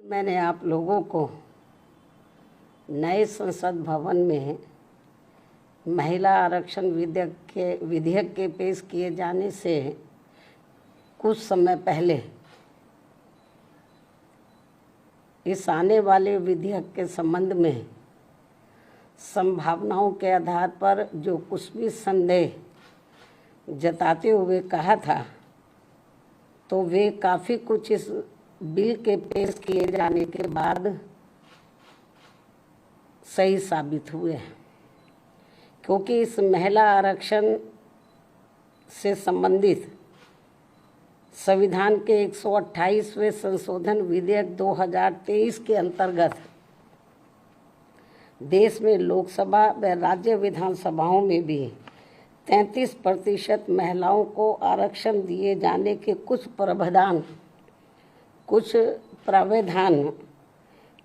मैंने आप लोगों को नए संसद भवन में महिला आरक्षण विधेयक के पेश किए जाने से कुछ समय पहले इस आने वाले विधेयक के संबंध में संभावनाओं के आधार पर जो कुछ भी संदेह जताते हुए कहा था, तो वे काफ़ी कुछ इस बिल के पेश किए जाने के बाद सही साबित हुए हैं, क्योंकि इस महिला आरक्षण से संबंधित संविधान के 128वें संशोधन विधेयक 2023 के अंतर्गत देश में लोकसभा व राज्य विधानसभाओं में भी 33% महिलाओं को आरक्षण दिए जाने के कुछ प्रावधान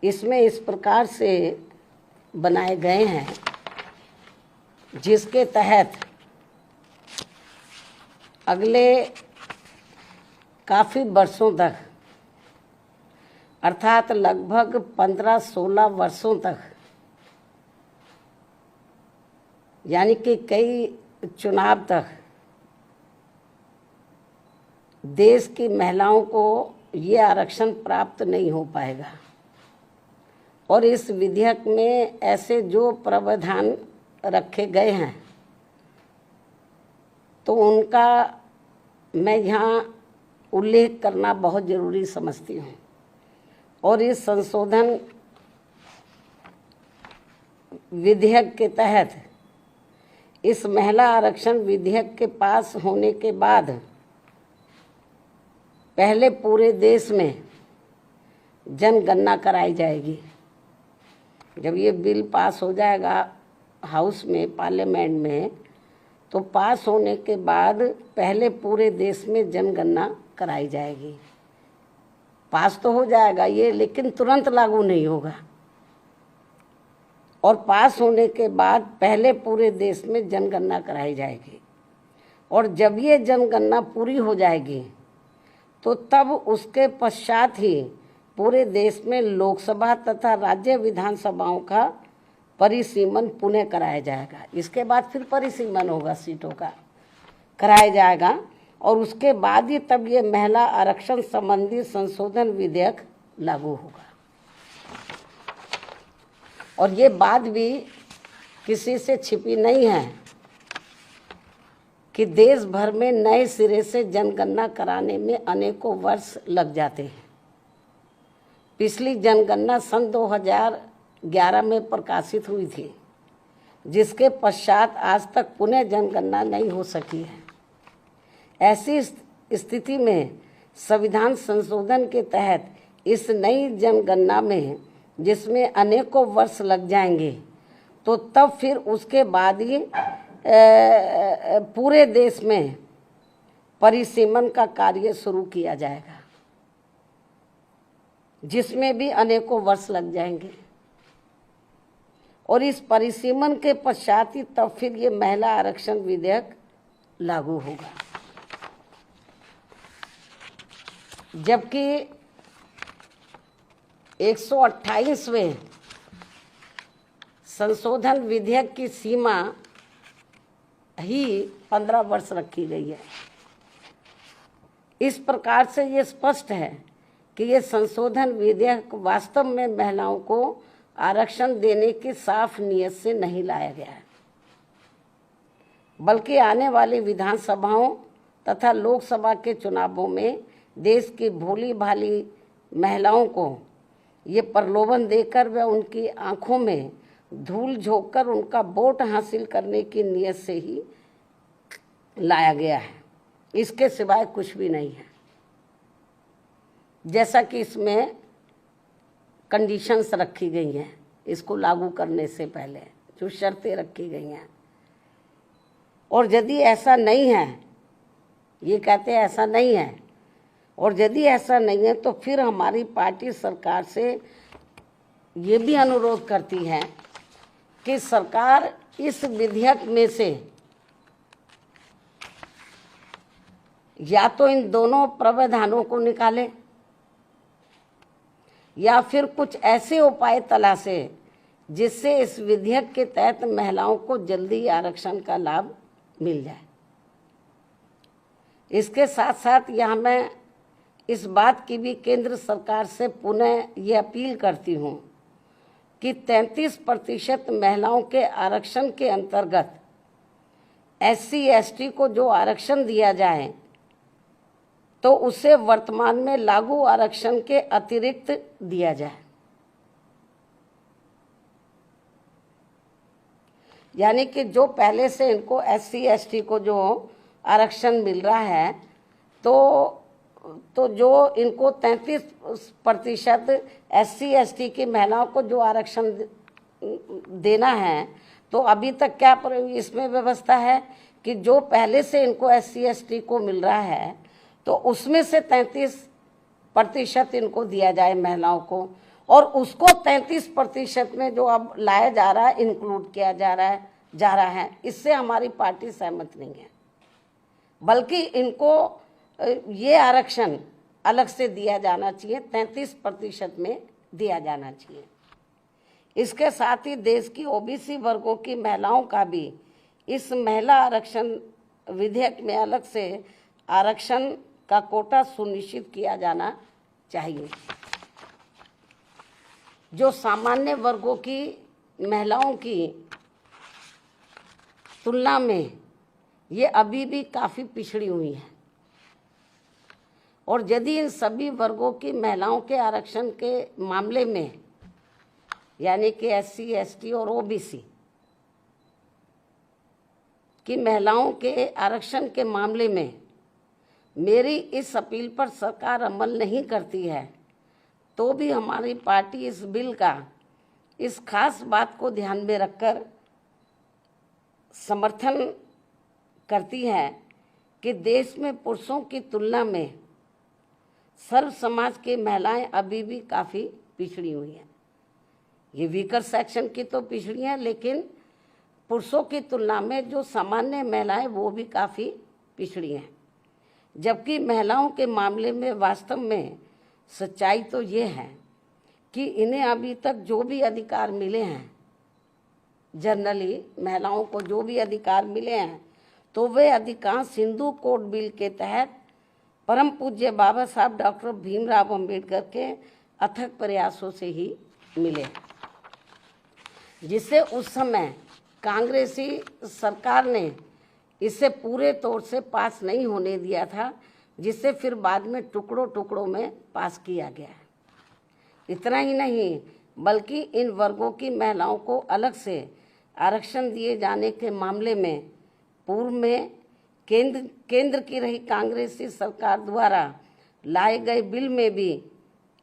इसमें इस प्रकार से बनाए गए हैं, जिसके तहत अगले काफ़ी वर्षों तक, अर्थात लगभग 15-16 वर्षों तक, यानी कि कई चुनाव तक देश की महिलाओं को ये आरक्षण प्राप्त नहीं हो पाएगा। और इस विधेयक में ऐसे जो प्रावधान रखे गए हैं, तो उनका मैं यहाँ उल्लेख करना बहुत ज़रूरी समझती हूँ। और इस संशोधन विधेयक के तहत इस महिला आरक्षण विधेयक के पास होने के बाद पहले पूरे देश में जनगणना कराई जाएगी। जब ये बिल पास हो जाएगा हाउस में, पार्लियामेंट में, तो पास होने के बाद पहले पूरे देश में जनगणना कराई जाएगी। पास तो हो जाएगा ये, लेकिन तुरंत लागू नहीं होगा। और पास होने के बाद पहले पूरे देश में जनगणना कराई जाएगी। और जब ये जनगणना पूरी हो जाएगी, तो तब उसके पश्चात ही पूरे देश में लोकसभा तथा राज्य विधानसभाओं का परिसीमन पुनः कराया जाएगा। इसके बाद फिर परिसीमन होगा, सीटों का कराया जाएगा। और उसके बाद ही तब ये महिला आरक्षण संबंधी संशोधन विधेयक लागू होगा। और ये बात भी किसी से छिपी नहीं है कि देश भर में नए सिरे से जनगणना कराने में अनेकों वर्ष लग जाते हैं। पिछली जनगणना सन 2011 में प्रकाशित हुई थी, जिसके पश्चात आज तक पुनः जनगणना नहीं हो सकी है। ऐसी स्थिति में संविधान संशोधन के तहत इस नई जनगणना में, जिसमें अनेकों वर्ष लग जाएंगे, तो तब फिर उसके बाद ही पूरे देश में परिसीमन का कार्य शुरू किया जाएगा, जिसमें भी अनेकों वर्ष लग जाएंगे। और इस परिसीमन के पश्चात ही तब फिर ये महिला आरक्षण विधेयक लागू होगा। जबकि 128वें संशोधन विधेयक की सीमा ही 15 वर्ष रखी गई है। इस प्रकार से ये स्पष्ट है कि ये संशोधन विधेयक वास्तव में महिलाओं को आरक्षण देने की साफ नीयत से नहीं लाया गया है, बल्कि आने वाली विधानसभाओं तथा लोकसभा के चुनावों में देश की भोली भाली महिलाओं को ये प्रलोभन देकर व उनकी आंखों में धूल झोंककर उनका वोट हासिल करने की नीयत से ही लाया गया है। इसके सिवाय कुछ भी नहीं है। जैसा कि इसमें कंडीशंस रखी गई हैं, इसको लागू करने से पहले जो शर्तें रखी गई हैं। और यदि ऐसा नहीं है, ये कहते हैं ऐसा नहीं है, और यदि ऐसा नहीं है, तो फिर हमारी पार्टी सरकार से ये भी अनुरोध करती है कि सरकार इस विधेयक में से या तो इन दोनों प्रावधानों को निकाले या फिर कुछ ऐसे उपाय तलाशे जिससे इस विधेयक के तहत महिलाओं को जल्दी आरक्षण का लाभ मिल जाए। इसके साथ साथ यहाँ मैं इस बात की भी केंद्र सरकार से पुनः ये अपील करती हूँ कि 33% महिलाओं के आरक्षण के अंतर्गत SC ST को जो आरक्षण दिया जाए तो उसे वर्तमान में लागू आरक्षण के अतिरिक्त दिया जाए। यानी कि जो पहले से इनको SC ST को जो आरक्षण मिल रहा है तो जो इनको 33% SC ST की महिलाओं को जो आरक्षण देना है, तो अभी तक क्या इसमें व्यवस्था है कि जो पहले से इनको SC ST को मिल रहा है तो उसमें से 33% इनको दिया जाए महिलाओं को, और उसको 33% में जो अब लाया जा रहा है, इंक्लूड किया जा रहा है। इससे हमारी पार्टी सहमत नहीं है, बल्कि इनको ये आरक्षण अलग से दिया जाना चाहिए, 33% में दिया जाना चाहिए। इसके साथ ही देश की OBC वर्गों की महिलाओं का भी इस महिला आरक्षण विधेयक में अलग से आरक्षण का कोटा सुनिश्चित किया जाना चाहिए। जो सामान्य वर्गों की महिलाओं की तुलना में ये अभी भी काफ़ी पिछड़ी हुई है, और यदि इन सभी वर्गों की महिलाओं के आरक्षण के मामले में, यानी कि SC ST और OBC की महिलाओं के आरक्षण के मामले में मेरी इस अपील पर सरकार अमल नहीं करती है, तो भी हमारी पार्टी इस बिल का इस खास बात को ध्यान में रखकर समर्थन करती है कि देश में पुरुषों की तुलना में सर्व समाज की महिलाएं अभी भी काफ़ी पिछड़ी हुई हैं। ये वीकर सेक्शन की तो पिछड़ी हैं, लेकिन पुरुषों की तुलना में जो सामान्य महिलाएं वो भी काफ़ी पिछड़ी हैं। जबकि महिलाओं के मामले में वास्तव में सच्चाई तो ये है कि इन्हें अभी तक जो भी अधिकार मिले हैं, जनरली महिलाओं को जो भी अधिकार मिले हैं, तो वे अधिकांश हिंदू कोड बिल के तहत परम पूज्य बाबा साहब डॉक्टर भीमराव अंबेडकर के अथक प्रयासों से ही मिले, जिसे उस समय कांग्रेसी सरकार ने इसे पूरे तौर से पास नहीं होने दिया था, जिसे फिर बाद में टुकड़ों टुकड़ों में पास किया गया। इतना ही नहीं, बल्कि इन वर्गों की महिलाओं को अलग से आरक्षण दिए जाने के मामले में पूर्व में केंद्र की रही कांग्रेसी सरकार द्वारा लाए गए बिल में भी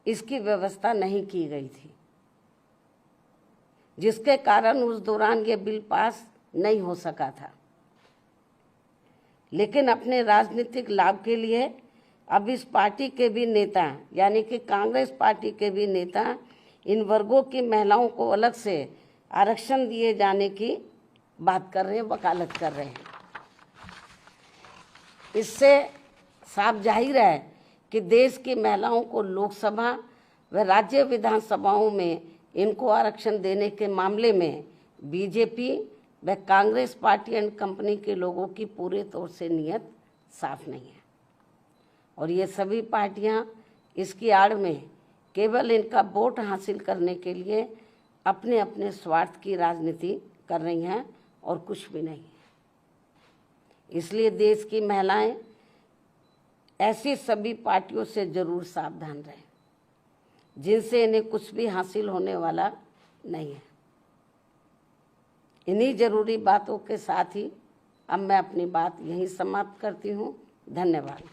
इसकी व्यवस्था नहीं की गई थी, जिसके कारण उस दौरान ये बिल पास नहीं हो सका था। लेकिन अपने राजनीतिक लाभ के लिए अब इस पार्टी के भी नेता, यानी कि कांग्रेस पार्टी के भी नेता, इन वर्गों की महिलाओं को अलग से आरक्षण दिए जाने की बात कर रहे हैं, वकालत कर रहे हैं। इससे साफ जाहिर है कि देश की महिलाओं को लोकसभा व राज्य विधानसभाओं में इनको आरक्षण देने के मामले में बीजेपी व कांग्रेस पार्टी एंड कंपनी के लोगों की पूरे तौर से नीयत साफ नहीं है, और ये सभी पार्टियां इसकी आड़ में केवल इनका वोट हासिल करने के लिए अपने अपने स्वार्थ की राजनीति कर रही हैं और कुछ भी नहीं। इसलिए देश की महिलाएं ऐसी सभी पार्टियों से जरूर सावधान रहें जिनसे इन्हें कुछ भी हासिल होने वाला नहीं है। इन्हीं जरूरी बातों के साथ ही अब मैं अपनी बात यहीं समाप्त करती हूँ। धन्यवाद।